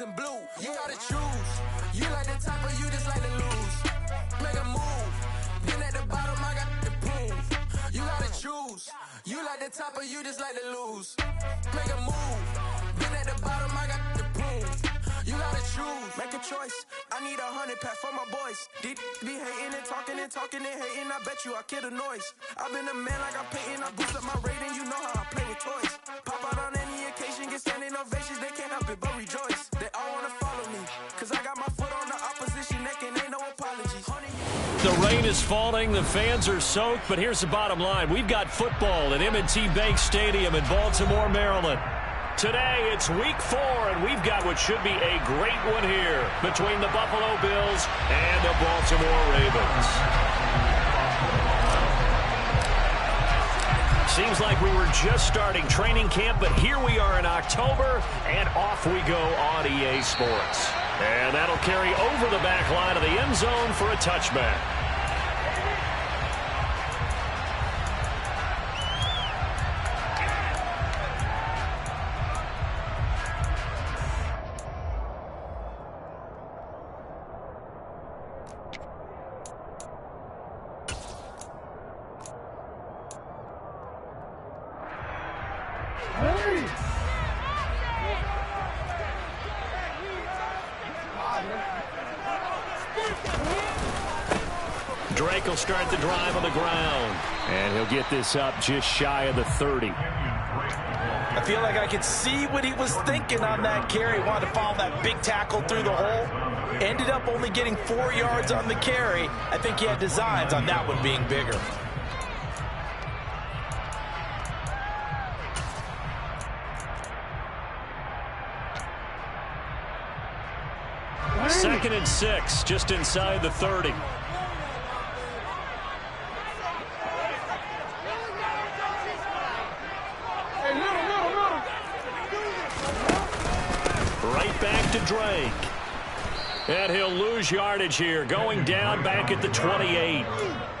and blue. You gotta choose. You like the top or you just like to lose. Make a move. Been at the bottom, I got to prove. You gotta choose. You like the top or you just like to lose. Make a move. Been at the bottom, I got to prove. You gotta choose. Make a choice. I need 100 pack for my boys. These be hating and talking and talking and hating. I bet you I kill the noise. I've been a man like I'm Peyton. I boost up my rating. You know how I play with toys. Pop out on any occasion, get standing ovations. They can't help it but rejoice. They all wanna follow me, cause I got my foot on the opposition neck and ain't no apologies. The rain is falling, the fans are soaked, but here's the bottom line. We've got football at M&T Bank Stadium in Baltimore, Maryland. Today, it's week 4, and we've got what should be a great one here between the Buffalo Bills and the Baltimore Ravens. Seems like we were just starting training camp, but here we are in October, and off we go on EA Sports. And that'll carry over the back line of the end zone for a touchback. Drake will start the drive on the ground, and he'll get this up just shy of the 30. I feel like I could see what he was thinking on that carry. Wanted to follow that big tackle through the hole. Ended up only getting 4 yards on the carry. I think he had designs on that one being bigger. Second and 6, just inside the 30. Right back to Drake. And he'll lose yardage here, going down back at the 28.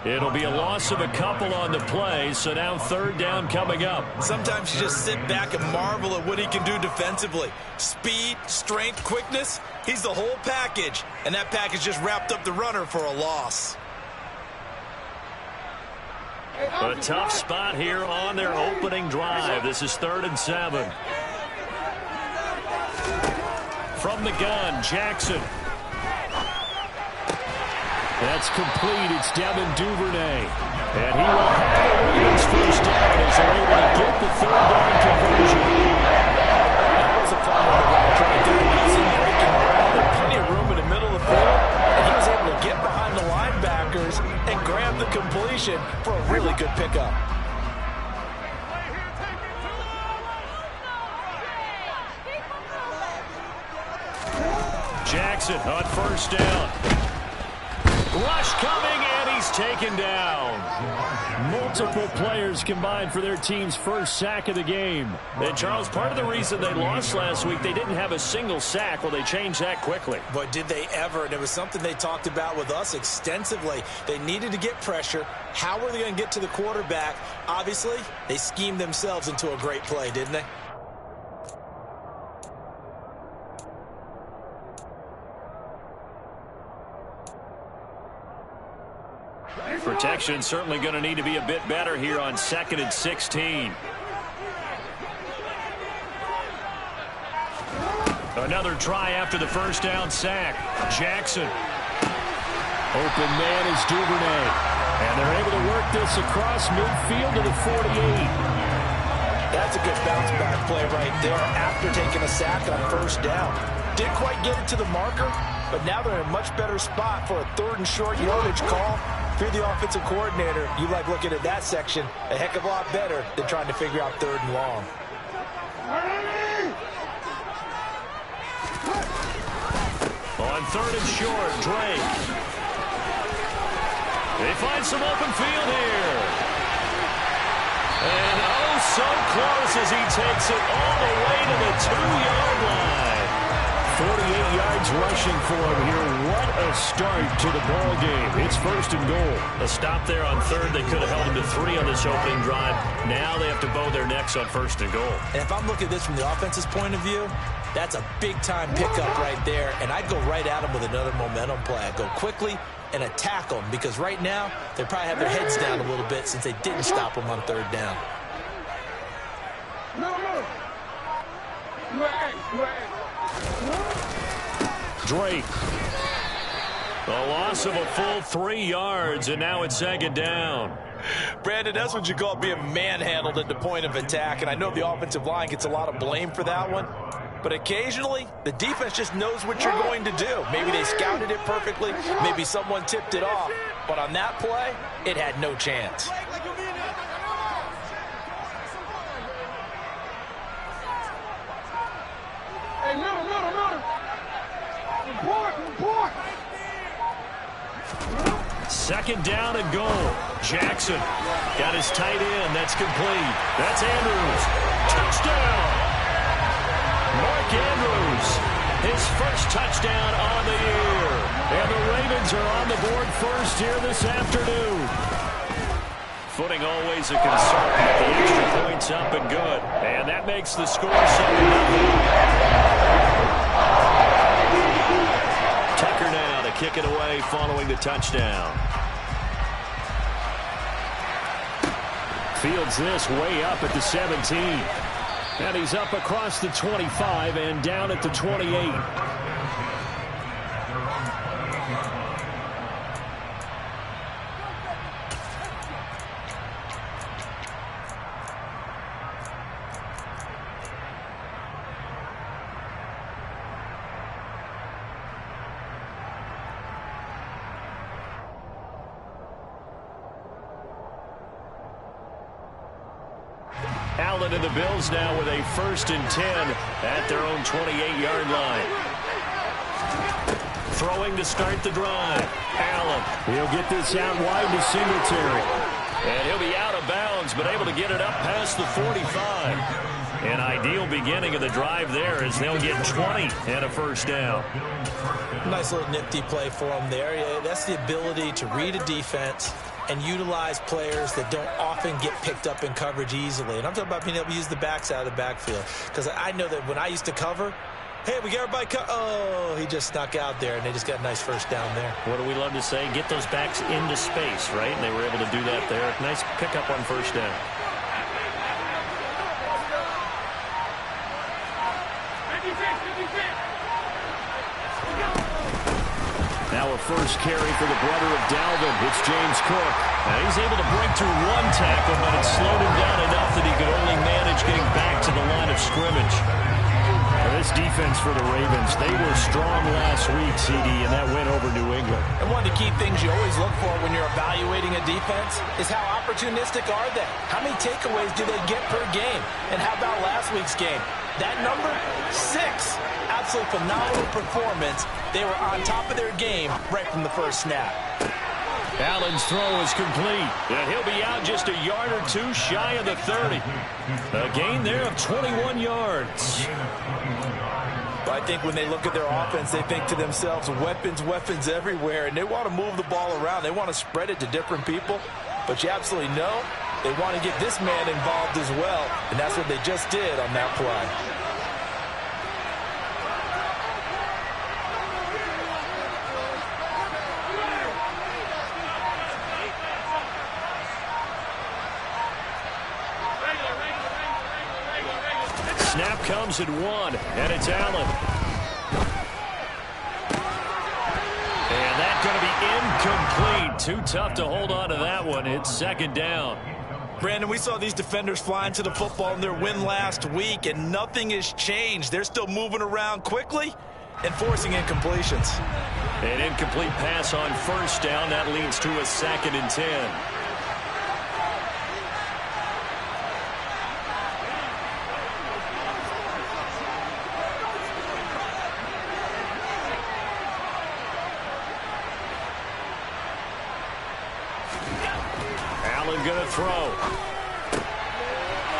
It'll be a loss of a couple on the play, so now third down coming up. Sometimes you just sit back and marvel at what he can do defensively. Speed, strength, quickness, he's the whole package. And that package just wrapped up the runner for a loss. A tough spot here on their opening drive. This is 3rd and 7. From the gun, Jackson. That's complete. It's Devin Duvernay. And he will have the Ravens first down as they're able to get the 3rd down conversion. That was a fun one to try to do it easy, breaking around. There's plenty of room in the middle of the field. And he was able to get behind the linebackers and grab the completion for a really good pickup. Jackson on first down. Rush coming, and he's taken down. Multiple players combined for their team's first sack of the game. And, Charles, part of the reason they lost last week, they didn't have a single sack. Well, they changed that quickly. But did they ever? And it was something they talked about with us extensively. They needed to get pressure. How were they going to get to the quarterback? Obviously, they schemed themselves into a great play, didn't they? Protection certainly going to need to be a bit better here on 2nd and 16. Another try after the first down sack. Jackson. Open man is Duvernay. And they're able to work this across midfield to the 48. That's a good bounce back play right there after taking a sack on first down. Didn't quite get it to the marker, but now they're in a much better spot for a 3rd and short yardage call. If you're the offensive coordinator, you like looking at that section a heck of a lot better than trying to figure out 3rd and long. On 3rd and short, Drake. They find some open field here. And oh, so close as he takes it all the way to the 2-yard line. 48 yards rushing for him here. What a start to the ball game. It's 1st and goal. A stop there on 3rd. They could have held him to 3 on this opening drive. Now they have to bow their necks on 1st and goal. And if I'm looking at this from the offense's point of view, that's a big-time pickup right there, and I'd go right at him with another momentum play. I'd go quickly and attack them, because right now they probably have their heads down a little bit since they didn't stop them on 3rd down. Drake. A loss of a full 3 yards, and now it's 2nd down. Brandon, that's what you call being manhandled at the point of attack, and I know the offensive line gets a lot of blame for that one. But occasionally, the defense just knows what you're going to do. Maybe they scouted it perfectly. Maybe someone tipped it off. But on that play, it had no chance. Hey, middle. Report. 2nd down and goal. Jackson got his tight end. That's complete. That's Andrews. Touchdown. Mark Andrews, his first touchdown on the year. And the Ravens are on the board first here this afternoon. Footing always a concern. The extra points up and good. And that makes the score 7-0. Tucker now to kick it away following the touchdown. Fields this way up at the 17. And he's up across the 25 and down at the 28. Allen and the Bills now with a 1st and 10 at their own 28-yard line. Throwing to start the drive. Allen. He'll get this out wide to Singletary. And he'll be out of bounds, but able to get it up past the 45. An ideal beginning of the drive there as they'll get 20 and a 1st down. Nice little nifty play for them there. Yeah, that's the ability to read a defense and utilize players that don't often get picked up in coverage easily. And I'm talking about being able to use the backs out of the backfield. Because I know that when I used to cover, hey, we got everybody oh, he just snuck out there, and they just got a nice 1st down there. What do we love to say? Get those backs into space, right? And they were able to do that there. Nice pickup on 1st down. Now a first carry for the brother of Dalvin. It's James Cook. Now he's able to break through 1 tackle, but it slowed him down enough that he could only manage getting back to the line of scrimmage. Now this defense for the Ravens, they were strong last week, CD, and that went over New England. And one of the key things you always look for when you're evaluating a defense is how opportunistic are they? How many takeaways do they get per game? And how about last week's game? That number, 6. Absolutely phenomenal performance. They were on top of their game right from the first snap. Allen's throw is complete, and he'll be out just a yard or 2 shy of the 30. A gain there of 21 yards. But I think when they look at their offense, they think to themselves, weapons everywhere, and they want to move the ball around. They want to spread it to different people, but you absolutely know they want to get this man involved as well, and that's what they just did on that play. Snap comes at 1, and it's Allen. And that's going to be incomplete. Too tough to hold on to that one. It's 2nd down. Brandon, we saw these defenders flying to the football in their win last week, and nothing has changed. They're still moving around quickly and forcing incompletions. An incomplete pass on 1st down. That leads to a 2nd and 10. Allen gonna throw.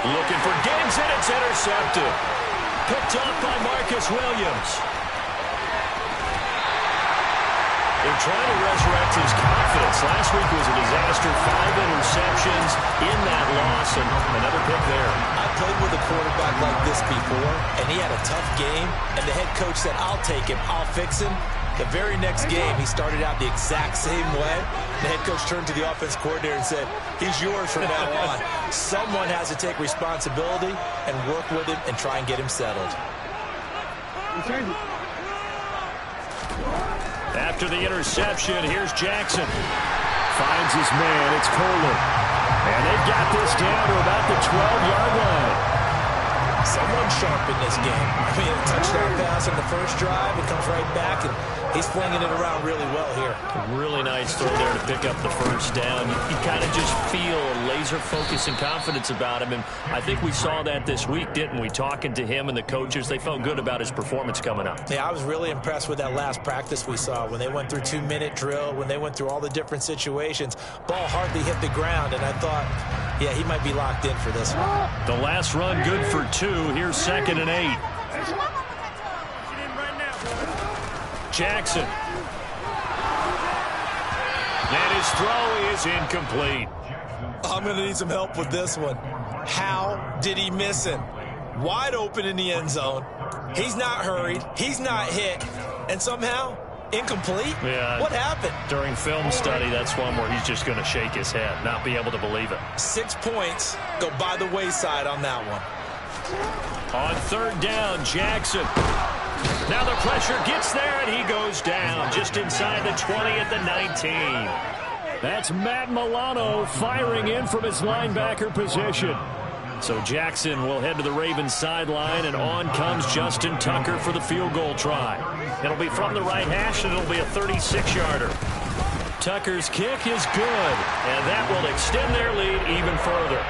Looking for Diggs, and it's intercepted. Picked up by Marcus Williams. They're trying to resurrect his confidence. Last week was a disaster. 5 interceptions in that loss, and another pick there. I played with a quarterback like this before, and he had a tough game, and the head coach said, I'll take him, I'll fix him. The very next game, he started out the exact same way. The head coach turned to the offense coordinator and said, he's yours from now on. Someone has to take responsibility and work with him and try and get him settled. After the interception, here's Jackson. Finds his man. It's Kohler. And they've got this down to about the 12-yard line. Someone sharp in this game. I mean, a touchdown pass on the first drive. It comes right back, and he's flinging it around really well here. A really nice throw there to pick up the first down. You kind of just feel a laser focus and confidence about him, and I think we saw that this week, didn't we? Talking to him and the coaches, they felt good about his performance coming up. Yeah, I was really impressed with that last practice we saw when they went through 2-minute drill, when they went through all the different situations. Ball hardly hit the ground, and I thought, yeah, he might be locked in for this one. The last run good for 2. Here's 2nd and 8. Jackson. And his throw is incomplete. I'm going to need some help with this one. How did he miss him? Wide open in the end zone. He's not hurried. He's not hit. And somehow, incomplete? Yeah. What happened? During film study, that's one where he's just going to shake his head, not be able to believe it. 6 points go by the wayside on that one. On 3rd down, Jackson. Now the pressure gets there, and he goes down just inside the 20 at the 19. That's Matt Milano firing in from his linebacker position. So Jackson will head to the Ravens sideline, and on comes Justin Tucker for the field goal try. It'll be from the right hash, and it'll be a 36-yarder. Tucker's kick is good, and that will extend their lead even further.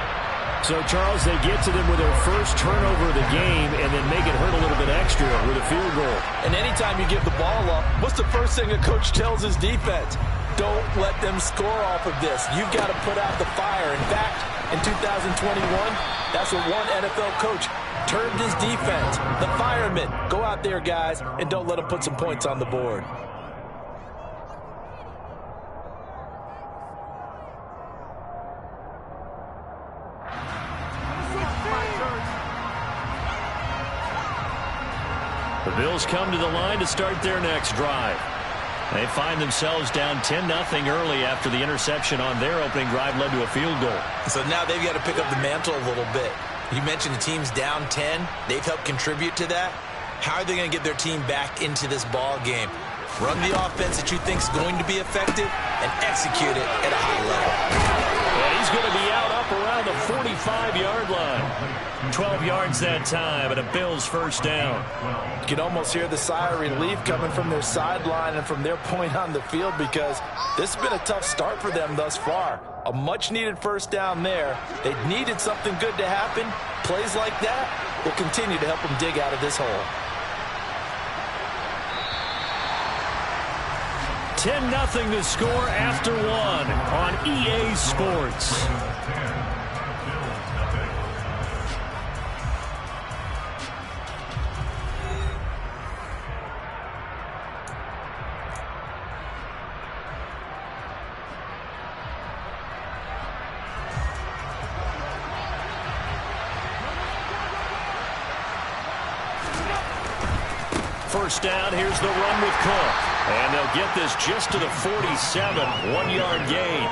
So, Charles, they get to them with their first turnover of the game and then make it hurt a little bit extra with a field goal. And anytime you give the ball up, what's the first thing a coach tells his defense? Don't let them score off of this. You've got to put out the fire. In fact, in 2021, that's what one NFL coach termed his defense. The firemen. Go out there, guys, and don't let them put some points on the board. The Bills come to the line to start their next drive. They find themselves down 10-0 early after the interception on their opening drive led to a field goal. So now they've got to pick up the mantle a little bit. You mentioned the team's down 10. They've helped contribute to that. How are they going to get their team back into this ball game? Run the offense that you think is going to be effective and execute it at a high level. And he's going to be out up around the 45-yard line. 12 yards that time, and a Bills first down. You can almost hear the sigh of relief coming from their sideline and from their point on the field, because this has been a tough start for them thus far. A much-needed first down there. They needed something good to happen. Plays like that will continue to help them dig out of this hole. 10-0 the score after 1 on EA Sports. First down, here's the run with Cook. And they'll get this just to the 47, 1-yard gain.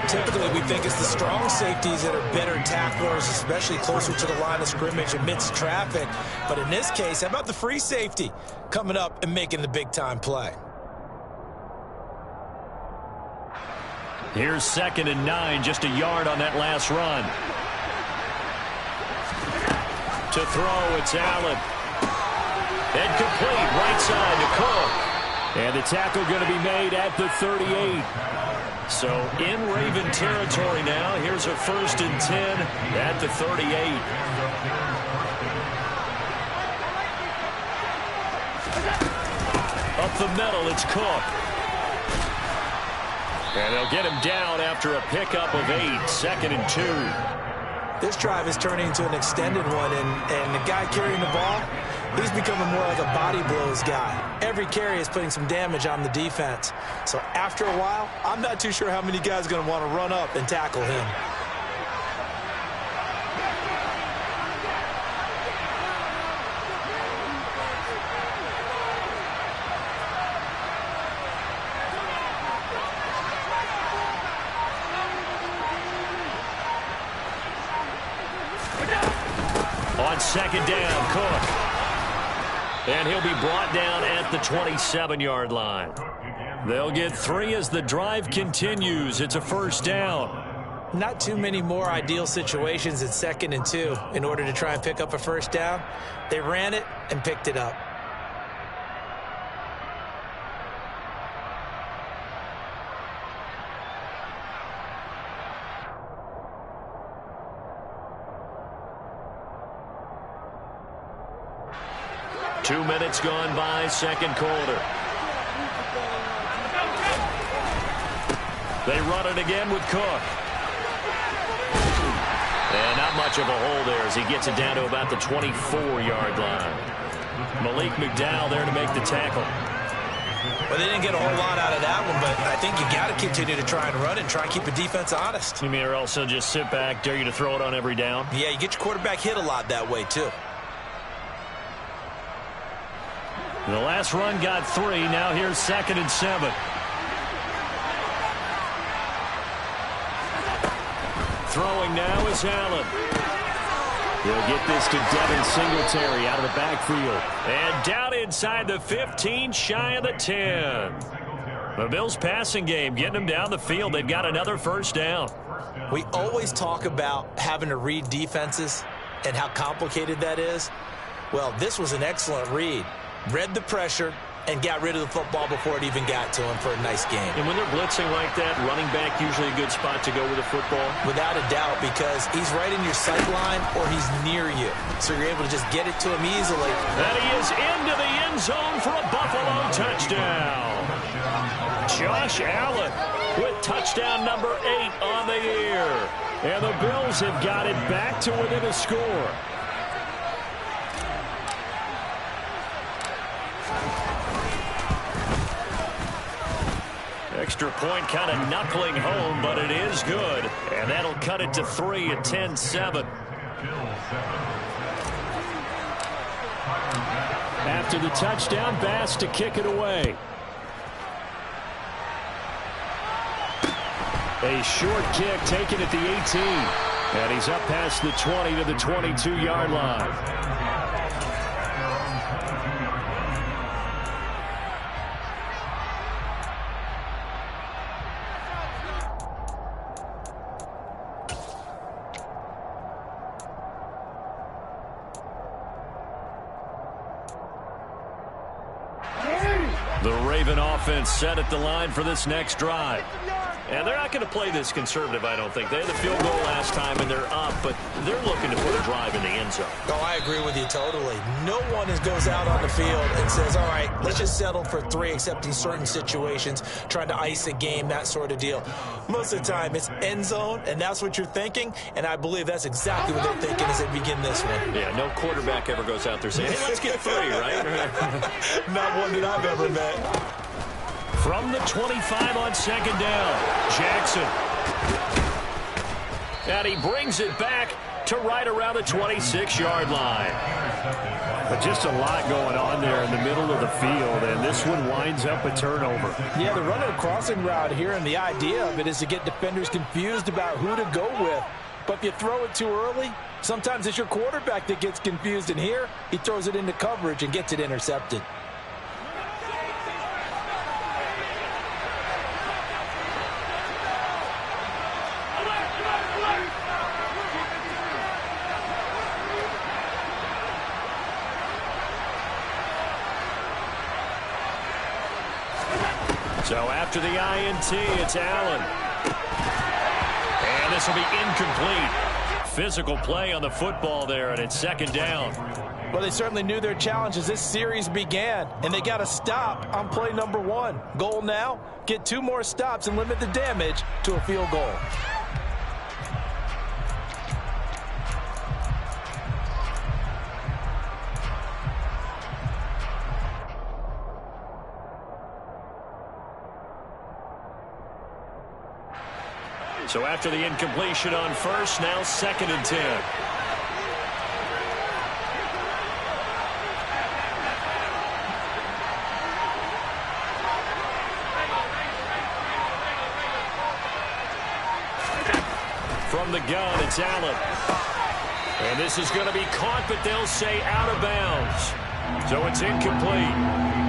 Typically, we think it's the strong safeties that are better tacklers, especially closer to the line of scrimmage amidst traffic. But in this case, how about the free safety coming up and making the big-time play? Here's 2nd and 9, just a yard on that last run. To throw, it's Allen. And complete, right side to Cook. And the tackle going to be made at the 38. So in Raven territory now. Here's a 1st and 10 at the 38. Up the middle, it's Cook. And they'll get him down after a pickup of 8, 2nd and 2. This drive is turning into an extended one, and the guy carrying the ball, he's becoming more like a body blows guy. Every carry is putting some damage on the defense. So after a while, I'm not too sure how many guys are going to want to run up and tackle him. On second down, Cook. And he'll be brought down at the 27-yard line. They'll get 3 as the drive continues. It's a first down. Not too many more ideal situations at 2nd and 2 in order to try and pick up a first down. They ran it and picked it up. Two minutes gone by, second quarter. They run it again with Cook. And not much of a hole there as he gets it down to about the 24-yard line. Malik McDowell there to make the tackle. Well, they didn't get a whole lot out of that one, but I think you got to continue to try and run and try and keep the defense honest. You mean or also just sit back, dare you to throw it on every down? Yeah, you get your quarterback hit a lot that way, too. The last run got 3. Now here's 2nd and 7. Throwing now is Allen. He'll get this to Devin Singletary out of the backfield. And down inside the 15, shy of the 10. The Bills' passing game getting them down the field. They've got another first down. We always talk about having to read defenses and how complicated that is. Well, this was an excellent read. Read the pressure and got rid of the football before it even got to him for a nice game. And when they're blitzing like that, running back usually a good spot to go with the football? Without a doubt, because he's right in your sight line or he's near you. So you're able to just get it to him easily. And he is into the end zone for a Buffalo touchdown. Josh Allen with touchdown number 8 on the year. And the Bills have got it back to within a score. Extra point kind of knuckling home, but it is good. And that'll cut it to 3 at 10-7. After the touchdown, Bass to kick it away. A short kick taken at the 18. And he's up past the 20 to the 22-yard line. The Raven offense set at the line for this next drive. And they're not going to play this conservative, I don't think. They had the field goal last time, and they're up, but they're looking to put a drive in the end zone. Oh, I agree with you totally. No one goes out on the field and says, all right, let's just settle for 3, except in certain situations, trying to ice a game, that sort of deal. Most of the time, it's end zone, and that's what you're thinking, and I believe that's exactly what they're thinking as they begin this one. Yeah, no quarterback ever goes out there saying, hey, let's get 3, right? Not one that I've ever met. From the 25 on second down, Jackson. And he brings it back to right around the 26-yard line. But just a lot going on there in the middle of the field, and this one winds up a turnover. Yeah, they're running a crossing route here, and the idea of it is to get defenders confused about who to go with. But if you throw it too early, sometimes it's your quarterback that gets confused, and here he throws it into coverage and gets it intercepted. So after the INT, it's Allen. And this will be incomplete. Physical play on the football there, and it's second down. Well, they certainly knew their challenge as this series began, and they got to stop on play number 1. Goal now, get 2 more stops and limit the damage to a field goal. So after the incompletion on first, now 2nd and 10. From the gun, it's Allen. And this is going to be caught, but they'll say out of bounds. So it's incomplete.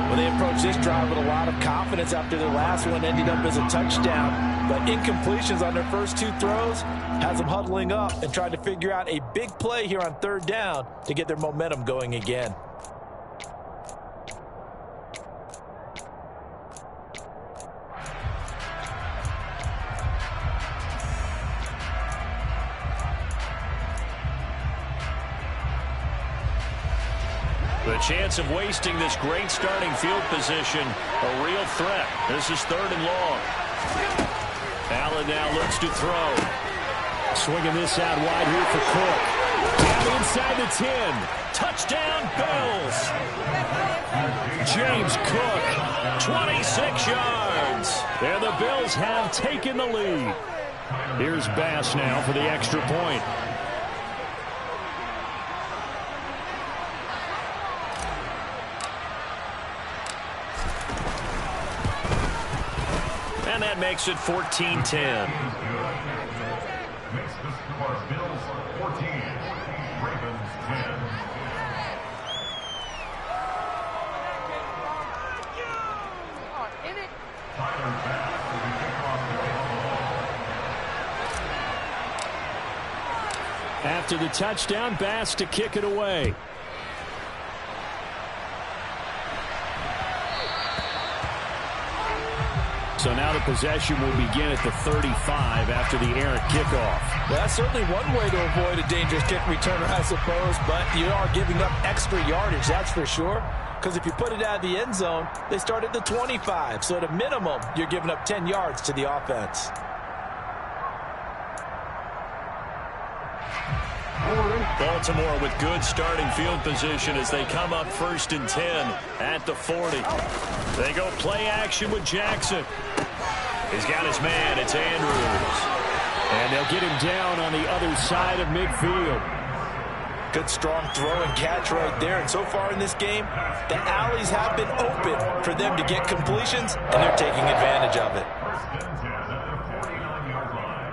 Well, they approached this drive with a lot of confidence after their last one ended up as a touchdown. But incompletions on their first 2 throws has them huddling up and trying to figure out a big play here on 3rd down to get their momentum going again. The chance of wasting this great starting field position, a real threat. This is 3rd and long. Allen now looks to throw. Swinging this out wide here for Cook. Down inside the 10. Touchdown, Bills. James Cook, 26 yards. And the Bills have taken the lead. Here's Bass now for the extra point. And that makes it 14-10. Makes the score Bills 14, Ravens 10. Tyler Bass will be kicked off the kickoff. After the touchdown, Bass to kick it away. So now the possession will begin at the 35 after the errant kickoff. Well, that's certainly one way to avoid a dangerous kick returner, I suppose, but you are giving up extra yardage, that's for sure. Because if you put it out of the end zone, they start at the 25. So at a minimum, you're giving up 10 yards to the offense. Baltimore with good starting field position as they come up 1st and 10 at the 40. They go play action with Jackson. He's got his man. It's Andrews. And they'll get him down on the other side of midfield. Good strong throw and catch right there. And so far in this game, the alleys have been open for them to get completions, and they're taking advantage of it. First and 10 at the 49-yard line.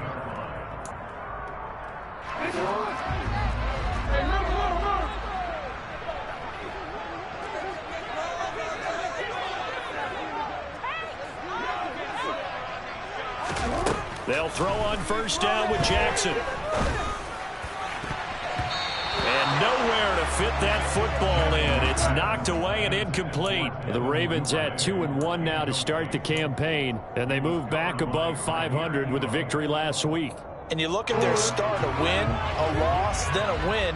They'll throw on 1st down with Jackson. And nowhere to fit that football in. It's knocked away and incomplete. The Ravens at 2-1 now to start the campaign, and they move back above 500 with a victory last week. And you look at their start, a win, a loss, then a win.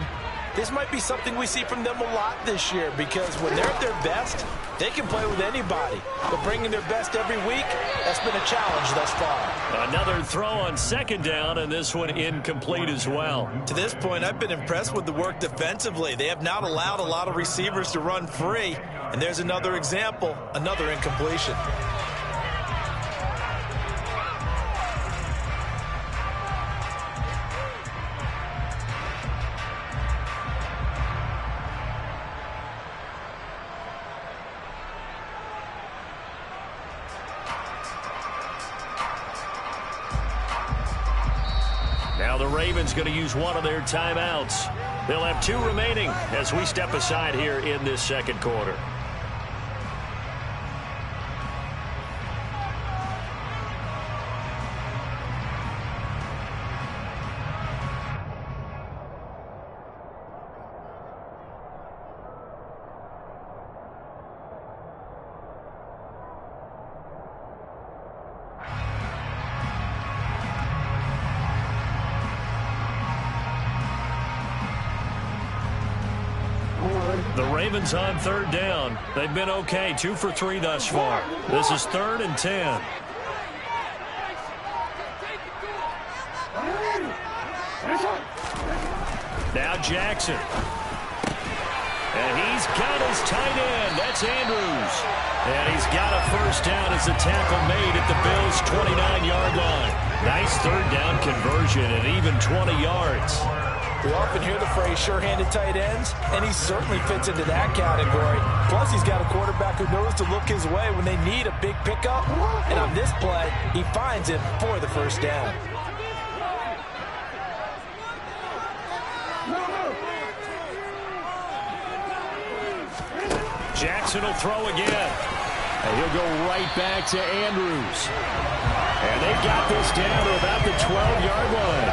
This might be something we see from them a lot this year, because when they're at their best, they can play with anybody. But bringing their best every week, that's been a challenge thus far. Another throw on 2nd down, and this one incomplete as well. To this point, I've been impressed with the work defensively. They have not allowed a lot of receivers to run free. And there's another example, another incompletion. Now the Ravens going to use one of their timeouts. They'll have 2 remaining as we step aside here in this 2nd quarter. The Ravens on 3rd down. They've been okay, 2 for 3 thus far. This is 3rd and 10. Now Jackson. And he's got his tight end. That's Andrews. And he's got a first down as the tackle made at the Bills' 29-yard line. Nice third down conversion at even 20 yards. We often hear the phrase sure-handed tight ends, and he certainly fits into that category. Plus, he's got a quarterback who knows to look his way when they need a big pickup. And on this play, he finds it for the first down. Jackson will throw again. And he'll go right back to Andrews. And they've got this down to about the 12-yard line.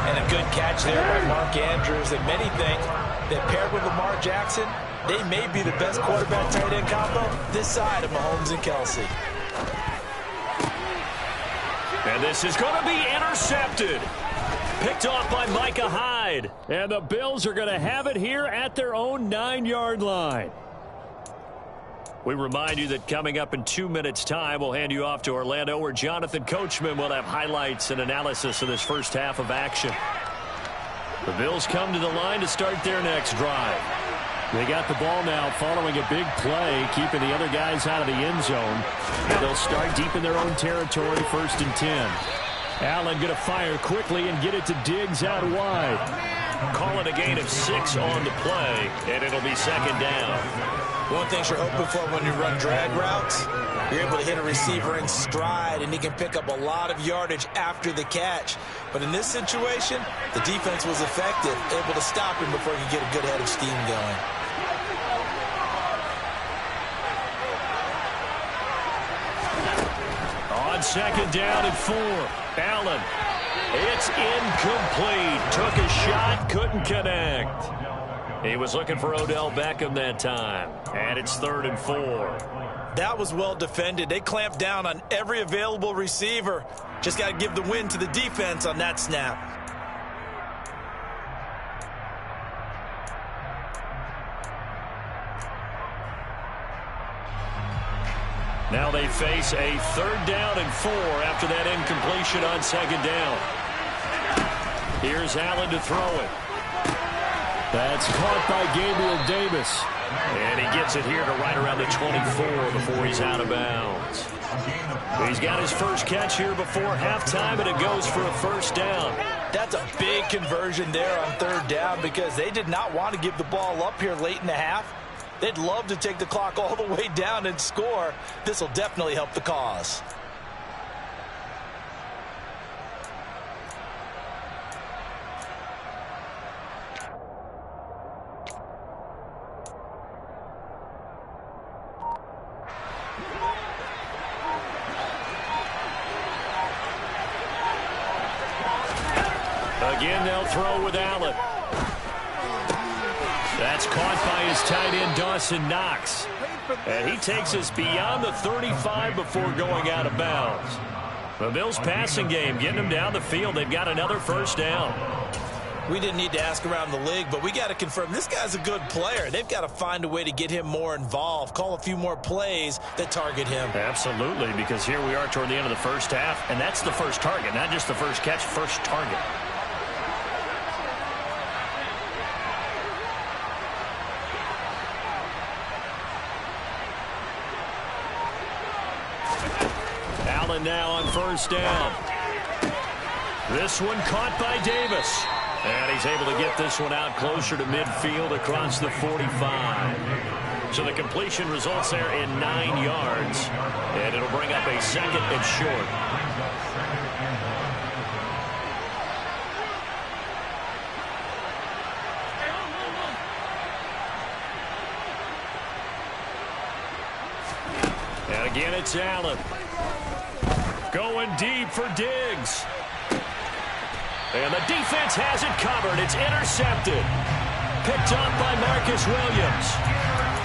And a good catch there by Mark Andrews. And many think that paired with Lamar Jackson, they may be the best quarterback-tight end combo this side of Mahomes and Kelsey. And this is going to be intercepted. Picked off by Micah Hyde. And the Bills are going to have it here at their own 9-yard line. We remind you that coming up in 2 minutes' time, we'll hand you off to Orlando, where Jonathan Coachman will have highlights and analysis of this first half of action. The Bills come to the line to start their next drive. They got the ball now following a big play, keeping the other guys out of the end zone. And they'll start deep in their own territory, 1st and 10. Allen going to fire quickly and get it to Diggs out wide. Call it a gain of 6 on the play, and it'll be second down. One thing you're hoping for when you run drag routes, you're able to hit a receiver in stride, and he can pick up a lot of yardage after the catch. But in this situation, the defense was effective, able to stop him before he could get a good head of steam going. On second down and 4, Allen. It's incomplete. Took a shot, couldn't connect. He was looking for Odell Beckham that time. And it's 3rd and 4. That was well defended. They clamped down on every available receiver. Just got to give the win to the defense on that snap. Now they face a 3rd down and 4 after that incompletion on second down. Here's Allen to throw it. That's caught by Gabriel Davis. And he gets it here to right around the 24 before he's out of bounds. He's got his first catch here before halftime, and it goes for a first down. That's a big conversion there on 3rd down because they did not want to give the ball up here late in the half. They'd love to take the clock all the way down and score. This will definitely help the cause. Again, they'll throw with Allen. That's caught by his tight end, Dawson Knox. And he takes us beyond the 35 before going out of bounds. The Bills' passing game, getting them down the field. They've got another first down. We didn't need to ask around the league, but we got to confirm this guy's a good player. They've got to find a way to get him more involved, call a few more plays that target him. Absolutely, because here we are toward the end of the first half, and that's the first target, not just the first catch, first target. Allen now on first down. This one caught by Davis. And he's able to get this one out closer to midfield across the 45. So the completion results there in 9 yards. And it'll bring up a 2nd and short. And again, it's Allen. Going deep for Diggs. And the defense has it covered. It's intercepted. Picked up by Marcus Williams.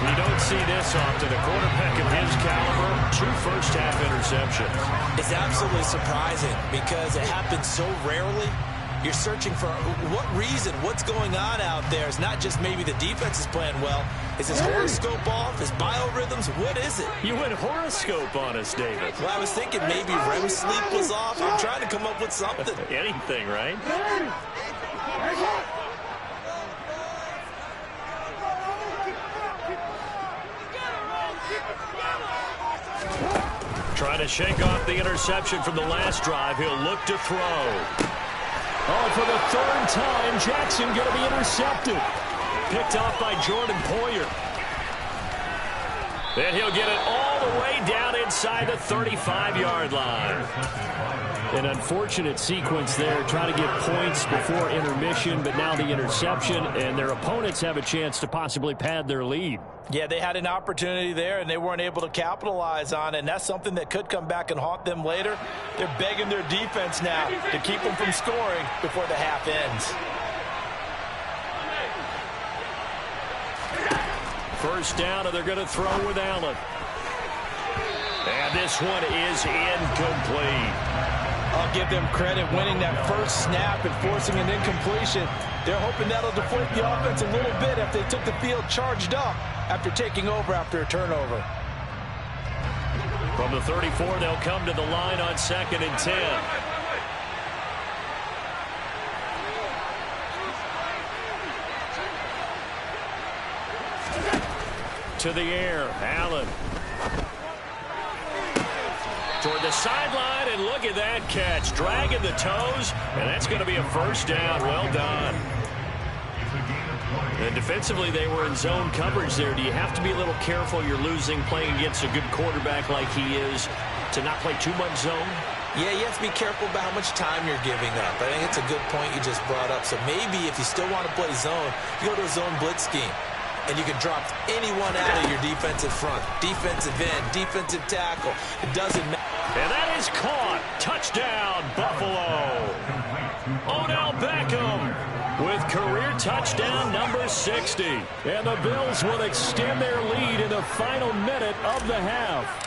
You don't see this often. A quarterback of his caliber, 2 first-half interceptions. It's absolutely surprising because it happens so rarely. You're searching for what reason, what's going on out there. It's not just maybe the defense is playing well. Is his horoscope off? His biorhythms? What is it? You went horoscope on us, David. Well, I was thinking maybe REM sleep was off. I'm trying to come up with something. Anything, right? Trying to shake off the interception from the last drive. He'll look to throw. Oh, and for the third time, Jackson going to be intercepted. Picked off by Jordan Poyer. And he'll get it all the way down inside the 35-yard line. An unfortunate sequence there, trying to get points before intermission, but now the interception, and their opponents have a chance to possibly pad their lead. Yeah, they had an opportunity there, and they weren't able to capitalize on it, and that's something that could come back and haunt them later. They're begging their defense now to keep them from scoring before the half ends. First down, and they're going to throw with Allen. And this one is incomplete. I'll give them credit winning that first snap and forcing an incompletion. They're hoping that'll deflate the offense a little bit if they took the field charged up after taking over after a turnover. From the 34, they'll come to the line on 2nd and 10. To the air, Allen. Toward the sideline, and look at that catch. Dragging the toes, and that's going to be a first down. Well done. And defensively, they were in zone coverage there. Do you have to be a little careful? You're losing playing against a good quarterback like he is to not play too much zone? Yeah, you have to be careful about how much time you're giving up. I think it's a good point you just brought up. So maybe if you still want to play zone, you go to a zone blitz scheme. And you can drop anyone out of your defensive front. Defensive end, defensive tackle. It doesn't matter. And that is caught. Touchdown, Buffalo. Odell Beckham with career touchdown number 60. And the Bills will extend their lead in the final minute of the half.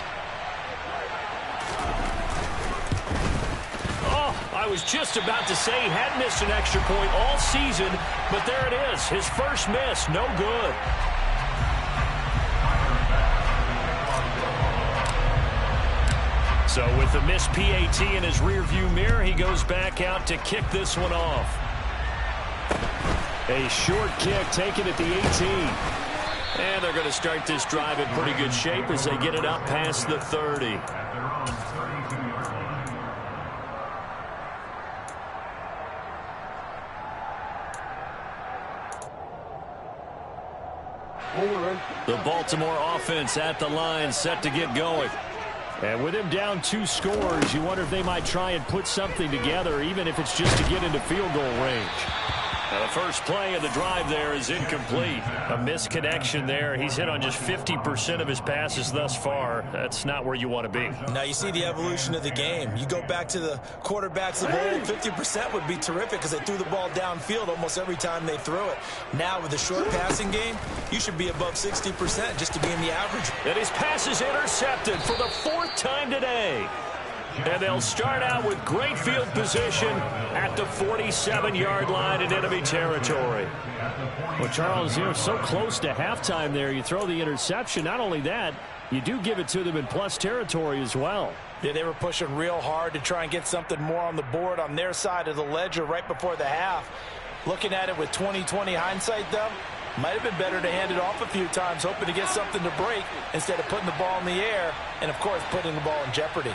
I was just about to say he had missed an extra point all season, but there it is. His first miss, no good. So with the missed PAT in his rearview mirror, he goes back out to kick this one off. A short kick taken at the 18. And they're going to start this drive in pretty good shape as they get it up past the 30. The Baltimore offense at the line, set to get going. And with him down 2 scores, you wonder if they might try and put something together, even if it's just to get into field goal range. Now the first play of the drive there is incomplete. A misconnection there. He's hit on just 50% of his passes thus far. That's not where you want to be. Now you see the evolution of the game. You go back to the quarterbacks of old, 50% would be terrific because they threw the ball downfield almost every time they threw it. Now with the short passing game, you should be above 60% just to be in the average. And his pass is intercepted for the 4th time today. And they'll start out with great field position at the 47-yard line in enemy territory. Well, Charles, you're so close to halftime there. You throw the interception. Not only that, you do give it to them in plus territory as well. Yeah, they were pushing real hard to try and get something more on the board on their side of the ledger right before the half. Looking at it with 20/20 hindsight, though, might have been better to hand it off a few times, hoping to get something to break instead of putting the ball in the air and, of course, putting the ball in jeopardy.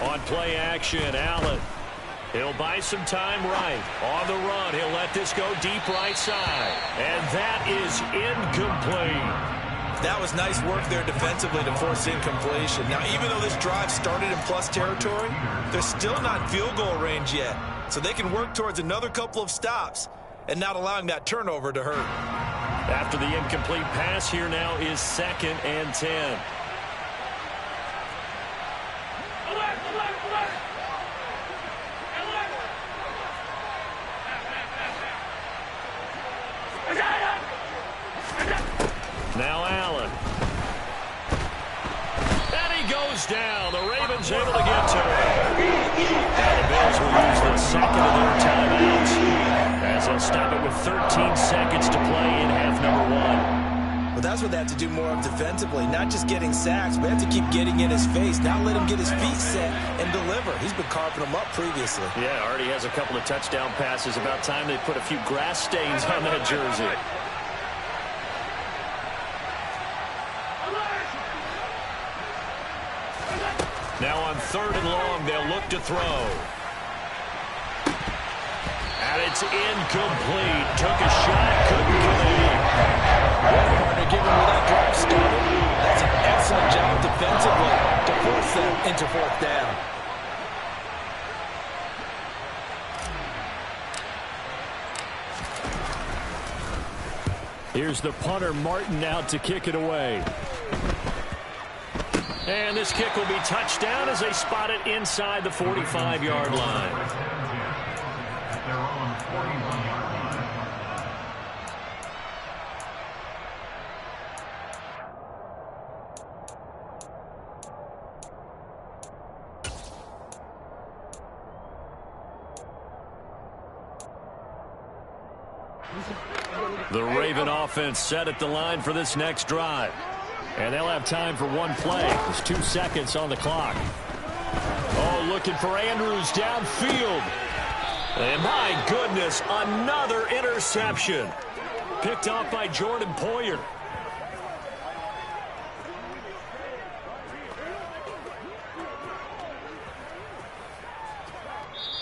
On play action, Allen. He'll buy some time right. On the run, he'll let this go deep right side. And that is incomplete. That was nice work there defensively to force incompletion. Now, even though this drive started in plus territory, they're still not in field goal range yet. So they can work towards another couple of stops and not allowing that turnover to hurt. After the incomplete pass, here now is 2nd and 10. Now Allen. And he goes down. The Ravens able to get to him. And the Bills will use the second of their timeouts as they'll stop it with 13 seconds to play in half number 1. But that's what they have to do more of defensively, not just getting sacks, but they have to keep getting in his face, not let him get his feet set and deliver. He's been carving them up previously. Yeah, already has a couple of touchdown passes. About time they put a few grass stains on that jersey. Now on 3rd and long, they'll look to throw. And it's incomplete. Took a shot, couldn't get it. Partner giving where that drive started. That's an excellent job defensively to force them into 4th down. Here's the punter, Martin, out to kick it away. And this kick will be touchdown as they spot it inside the 45-yard line. They're on 41-yard line. The Raven offense set at the line for this next drive. And they'll have time for one play. There's 2 seconds on the clock. Oh, looking for Andrews downfield. And my goodness, another interception. Picked off by Jordan Poyer.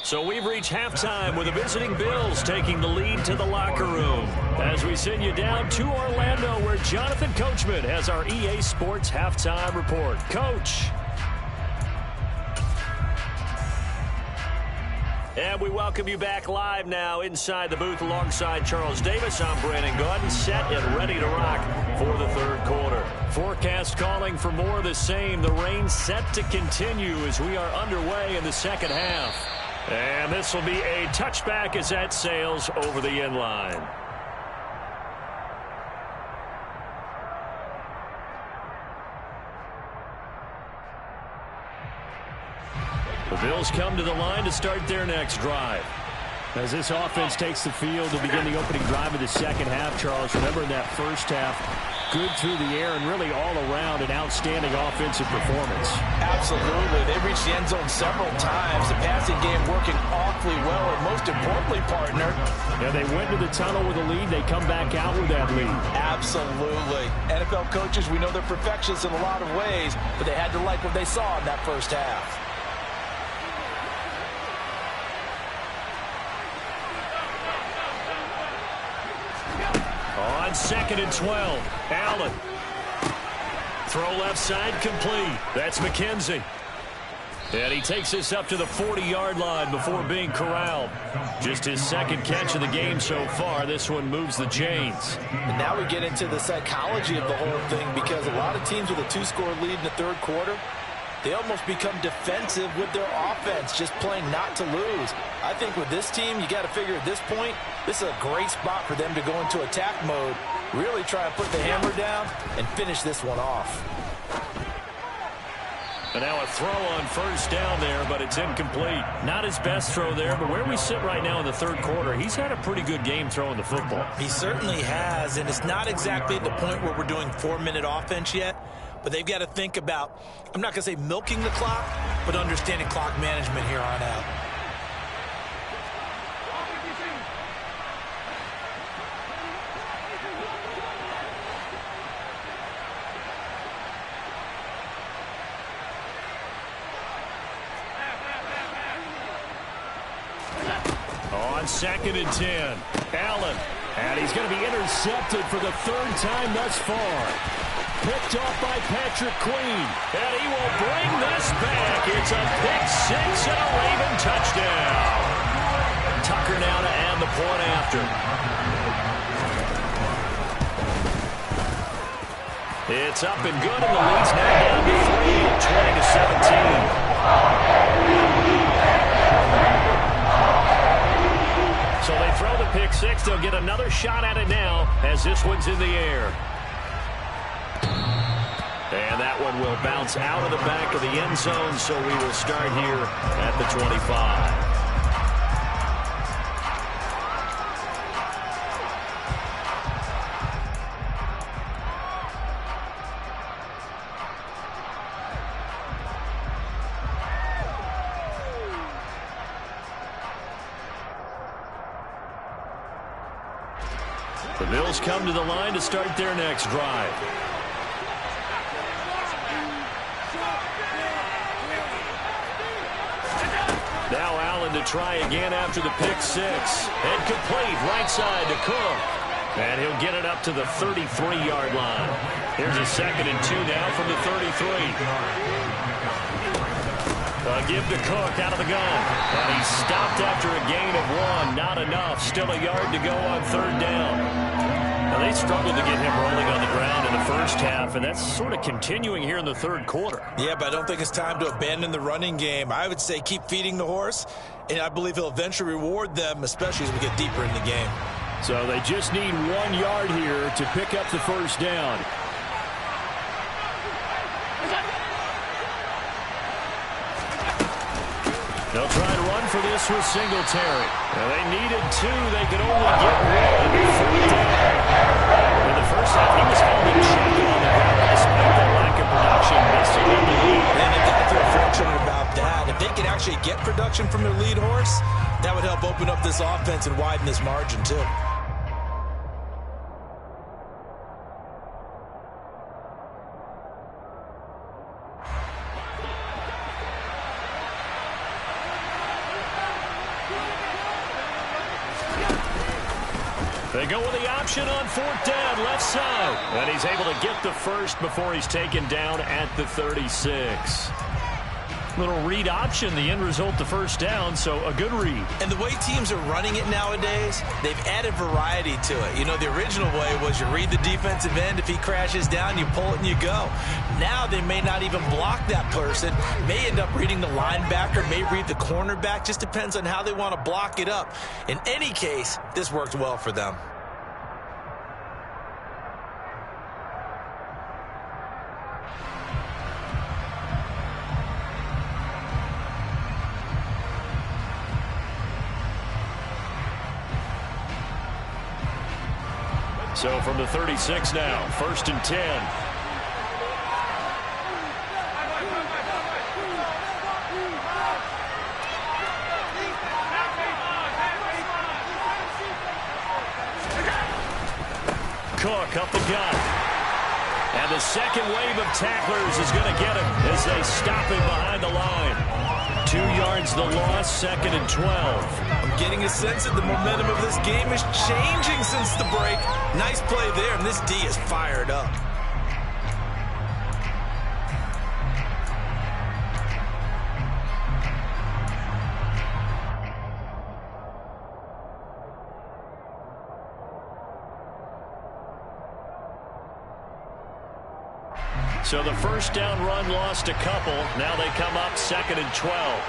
So we've reached halftime with the visiting Bills taking the lead to the locker room. As we send you down to Orlando, where Jonathan Coachman has our EA Sports halftime report. Coach. And we welcome you back live now inside the booth alongside Charles Davis. I'm Brandon Gaudin, set and ready to rock for the 3rd quarter. Forecast calling for more of the same. The rain set to continue as we are underway in the 2nd half. And this will be a touchback as that sails over the end line. The Bills come to the line to start their next drive. As this offense takes the field to begin the opening drive of the 2nd half, Charles, remember in that 1st half, good through the air and really all around an outstanding offensive performance. Absolutely. They reached the end zone several times. The passing game working awfully well, and most importantly, partner. Yeah, they went to the tunnel with a lead. They come back out with that lead. Absolutely. NFL coaches, we know they're perfectionists in a lot of ways, but they had to like what they saw in that 1st half. On 2nd and 12, Allen. Throw left side complete. That's McKenzie. And he takes this up to the 40-yard line before being corralled. Just his 2nd catch of the game so far. This one moves the chains. And now we get into the psychology of the whole thing, because a lot of teams with a 2-score lead in the 3rd quarter, they almost become defensive with their offense, just playing not to lose. I think with this team, you got to figure at this point, this is a great spot for them to go into attack mode, really try and put the hammer down and finish this one off. And now a throw on 1st down there, but it's incomplete. Not his best throw there, but where we sit right now in the 3rd quarter, he's had a pretty good game throwing the football. He certainly has, and it's not exactly at the point where we're doing 4-minute offense yet, but they've got to think about, I'm not going to say milking the clock, but understanding clock management here on out. On 2nd and 10, Allen. And he's going to be intercepted for the 3rd time thus far. Picked off by Patrick Queen. And he will bring this back. It's a pick-6 and a Raven touchdown. Tucker now to add the point after. It's up and good, and the lead's now down to 3, 20-17. So they throw the pick-6. They'll get another shot at it now as this one's in the air. And that one will bounce out of the back of the end zone, so we will start here at the 25. The Bills come to the line to start their next drive. Now Allen to try again after the pick six. And complete right side to Cook. And he'll get it up to the 33-yard line. Here's a 2nd and 2 now from the 33. Give to Cook out of the gun. And he's stopped after a gain of 1. Not enough. Still a yard to go on 3rd down. Now they struggled to get him rolling on the ground in the first half, and that's sort of continuing here in the 3rd quarter. Yeah, but I don't think it's time to abandon the running game. I would say keep feeding the horse, and I believe he'll eventually reward them, especially as we get deeper in the game. So they just need 1 yard here to pick up the 1st down. They'll try to run for this with Singletary. Now they needed 2. They could only get 1. 4th down. In the first half, he was held in check on the ground despite that lack of production. Missing in the lead. And they got to feel fortunate about that. If they could actually get production from their lead horse, that would help open up this offense and widen this margin too. They go with the option on 4th down, left side. And he's able to get the first before he's taken down at the 36. Little read option, the end result, the 1st down, so a good read. And the way teams are running it nowadays, they've added variety to it. You know, the original way was you read the defensive end. If he crashes down, you pull it and you go. Now they may not even block that person. May end up reading the linebacker, may read the cornerback. Just depends on how they want to block it up. In any case, this worked well for them. So from the 36 now, 1st and 10. Cook up the gut. And the second wave of tacklers is going to get him as they stop him behind the line. 2 yards the loss, 2nd and 12. I'm getting a sense that the momentum of this game is changing since the break. Nice play there, and this D is fired up. So the 1st down run lost a couple. Now they come up 2nd and 12.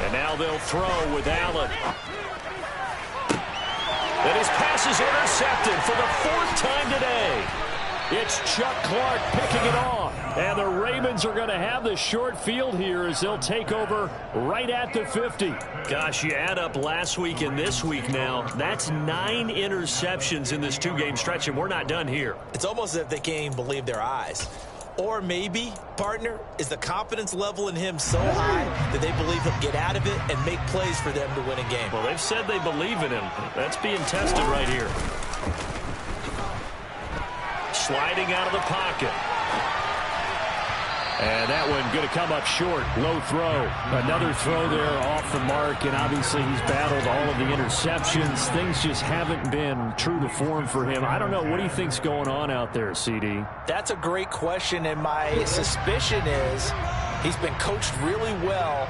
And now they'll throw with Allen. And his pass is intercepted for the 4th time today. It's Chuck Clark picking it off. And the Ravens are going to have the short field here as they'll take over right at the 50. Gosh, you add up last week and this week now. That's 9 interceptions in this 2-game stretch, and we're not done here. It's almost as if they can't even believe their eyes. Or maybe, partner, is the confidence level in him so high that they believe he'll get out of it and make plays for them to win a game. Well, they've said they believe in him. That's being tested right here. Sliding out of the pocket. And that one going to come up short. Low throw. Another throw there off the mark, and obviously he's battled all of the interceptions. Things just haven't been true to form for him. I don't know. What do you think's going on out there, CD? That's a great question, and my suspicion is he's been coached really well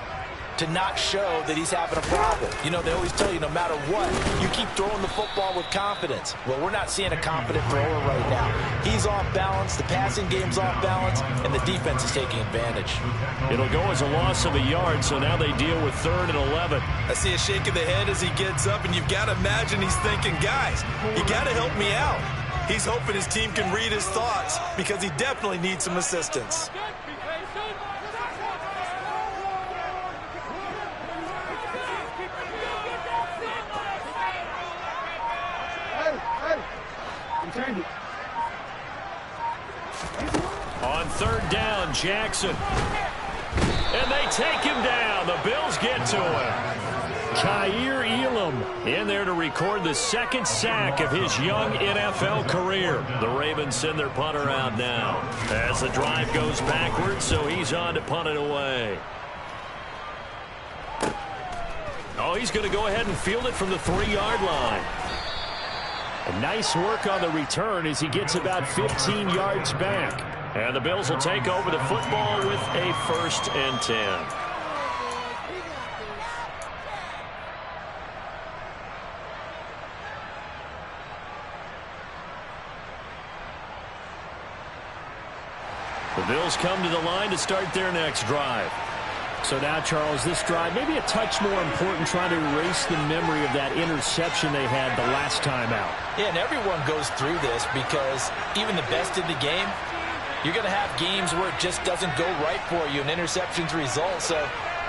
to not show that he's having a problem. You know, they always tell you no matter what, you keep throwing the football with confidence. Well, we're not seeing a confident thrower right now. He's off balance, the passing game's off balance, and the defense is taking advantage. It'll go as a loss of a yard, so now they deal with 3rd and 11. I see a shake of the head as he gets up, and you've got to imagine he's thinking, guys, you got to help me out. He's hoping his team can read his thoughts because he definitely needs some assistance. On 3rd down, Jackson. And they take him down. The Bills get to him. Kaiir Elam in there to record the second sack of his young NFL career. The Ravens send their punter out now as the drive goes backwards, so he's on to punt it away. Oh, he's going to go ahead and field it from the 3-yard line. A nice work on the return as he gets about 15 yards back. And the Bills will take over the football with a 1st and 10. The Bills come to the line to start their next drive. So now, Charles, this drive maybe a touch more important, trying to erase the memory of that interception they had the last time out. Yeah, and everyone goes through this because even the best in the game, you're going to have games where it just doesn't go right for you and interceptions result. So,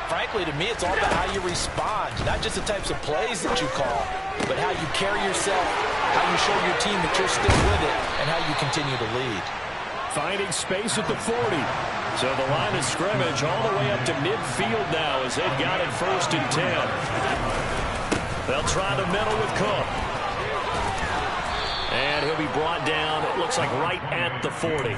frankly, to me, it's all about how you respond, not just the types of plays that you call, but how you carry yourself, how you show your team that you're still with it, and how you continue to lead. Finding space at the 40. So the line of scrimmage all the way up to midfield now as they've got it 1st and 10. They'll try the middle with Cook. And he'll be brought down, it looks like right at the 40.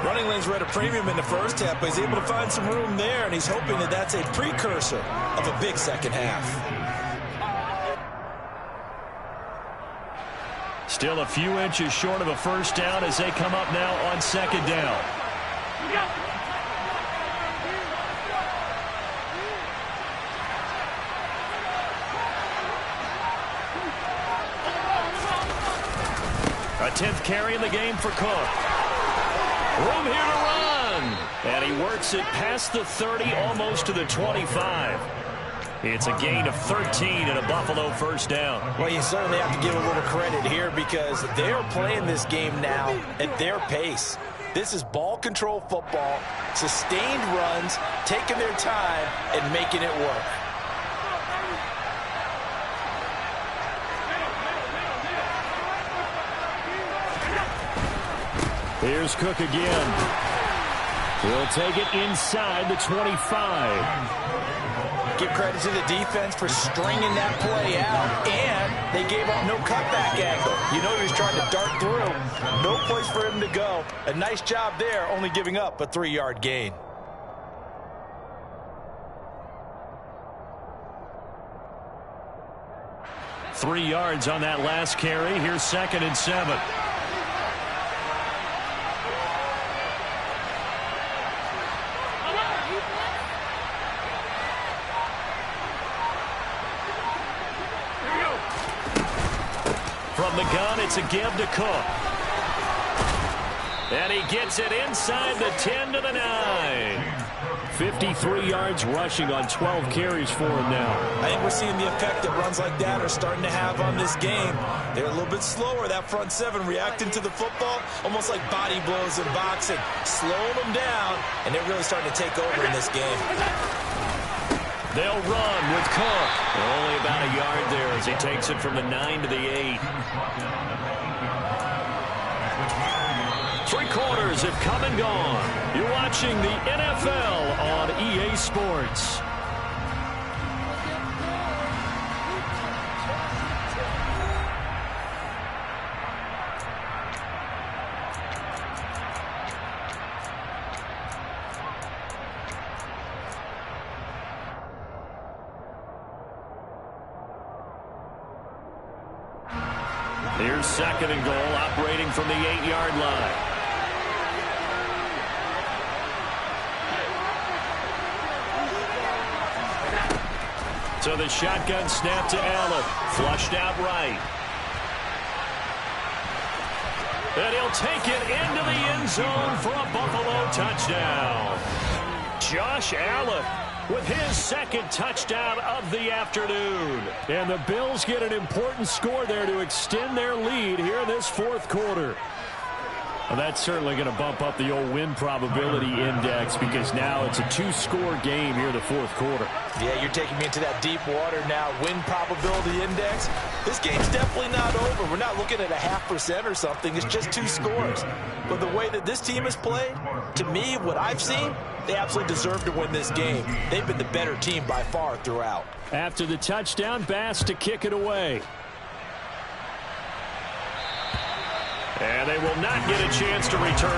Running lanes were at a premium in the first half, but he's able to find some room there, and he's hoping that that's a precursor of a big second half. Still a few inches short of a 1st down as they come up now on 2nd down. A 10th carry in the game for Cook. Room here to run. And he works it past the 30, almost to the 25. It's a gain of 13 and a Buffalo 1st down. Well, you certainly have to give a little credit here because they're playing this game now at their pace. This is ball control football, sustained runs, taking their time, and making it work. Here's Cook again. He'll take it inside the 25. Give credit to the defense for stringing that play out, and they gave up no cutback angle. You know he was trying to dart through. No place for him to go. A nice job there, only giving up a 3-yard gain. Three yards on that last carry. Here's 2nd and 7. From the gun, it's a give to Cook. And he gets it inside the 10 to the 9. 53 yards rushing on 12 carries for him now. I think we're seeing the effect that runs like that are starting to have on this game. They're a little bit slower, that front 7, reacting to the football, almost like body blows in boxing, slowing them down, and they're really starting to take over in this game. They'll run with Cook. Only about a yard there as he takes it from the 9 to the 8. 3 quarters have come and gone. You're watching the NFL on EA Sports. Here's 2nd and goal, operating from the 8-yard line. So the shotgun snap to Allen. Flushed out right. And he'll take it into the end zone for a Buffalo touchdown. Josh Allen with his 2nd touchdown of the afternoon. And the Bills get an important score there to extend their lead here in this 4th quarter. Well, that's certainly going to bump up the old win probability index because now it's a 2-score game here in the 4th quarter. Yeah, you're taking me into that deep water now. Win probability index, This game's definitely not over. We're not looking at a 0.5% or something. It's just 2 scores. But the way that this team has played, to me, what I've seen, they absolutely deserve to win this game. They've been the better team by far throughout. After the touchdown, Bass to kick it away. And they will not get a chance to return